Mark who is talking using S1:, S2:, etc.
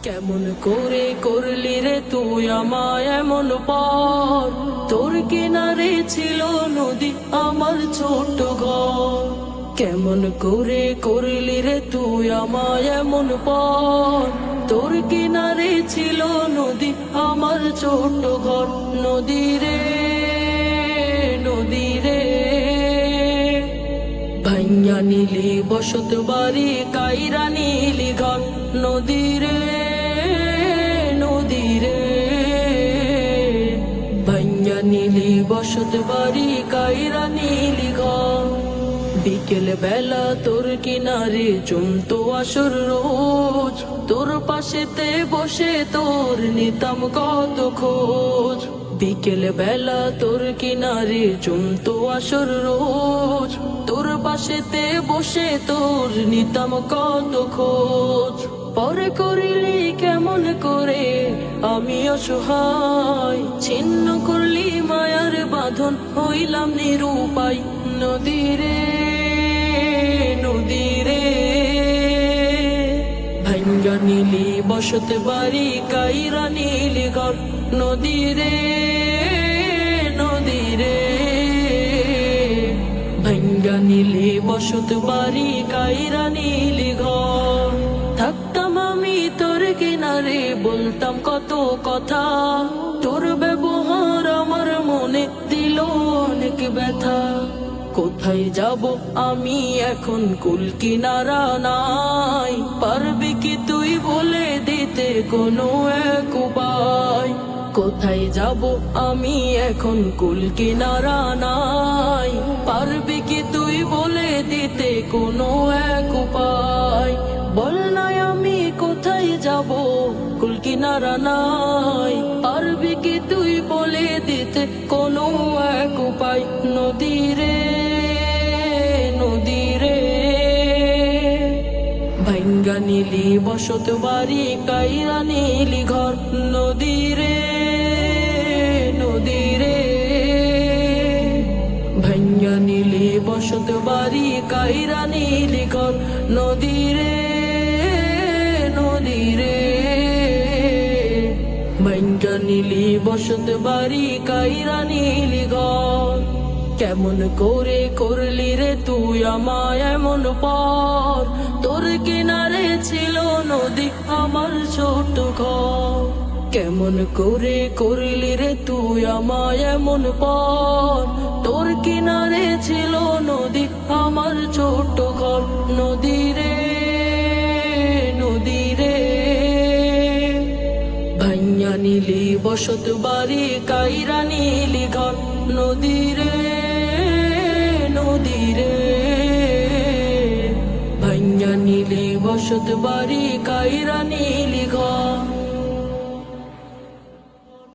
S1: কেমন করে করলি রে তুই আমায় এমন পর, তোর কিনারে ছিল নদী আমার ছোট ঘর। কেমন করে করলি রে তুই আমায় এমন পর, তোর কিনারে ছিল নদী আমার ছোট ঘর। নদী রে নদী রে, ভাইয়া নীলি বসত বাড়ি কাইরা নীলি ঘর। নদী রে নদী রে, ভাইয়া নীলি বসত বাড়ি কাইরা নীলি ঘর। বিকেল বেলা তোর কিনারে জমতো আসর রোজ, তোর পাশেতে বসে তোর নিতাম কত খোঁজ। বিকেল বেলা তোর কিনারে জমতো আসর রোজ, তোর পাশেতে বসে তোর নিতাম কত খোঁজ। পরে করিলি কেমন করে আমি অসহায়, ছিন্ন করলি মায়ার বাঁধন হইলাম নিরুপায়। নদী রে নদী রে, ভাঙ্গা নীলি বসত বাড়ি কাইরা নীলি ঘর। নদী রে নদী রে, ভাঙ্গা নীলি বসত বাড়ি কাইরা নীলি ঘর। থাকতাম আমি তোর কিনারে বলতাম কত কথা, তোর ব্যবহার আমার মনে দিল অনেক ব্যথা। কোথায় যাব আমি এখন কুল কিনারা নাই, পারবি কি তুই বলে দিতে কোনো এক উপায়। কোথায় যাব আমি এখন কুল কিনারা নাই, পারবি কি তুই বলে দিতে কোনো এক উপায়। বল নাই আমি কোথায় যাব কুল কিনারা নাই, পারবি কি তুই বলে দিতে কোনো এক উপায়। নদী রে নদী রে, ভাঙ্গা নীলি বসত বাড়ি কাইরা নীলি ঘর। নদী রে নদী রে, ভাঙ্গা নীলি বসত বাড়ি কাইরা নীলি ঘর। নদী রে নদী রে, ভাঙ্গা নীলি বসত বাড়ি কাইরা নীলি ঘর। কেমন করে করলি রে তুই আমায় এমন পর, তোর কিনারে ছিল নদী আমার ছোট ঘর। কেমন করে করলি রে তুই আমায় এমন পর, তোর কিনারে ছিল নদী আমার ছোট ঘর। নদী রে নদী রে, ভাইয়া নীলি বসত বাড়ি কাইরা নীলি ঘর। নদী রে নদী রে, ভাইয়া নীলি বসত বাড়ি কাইরা নীলি ঘর।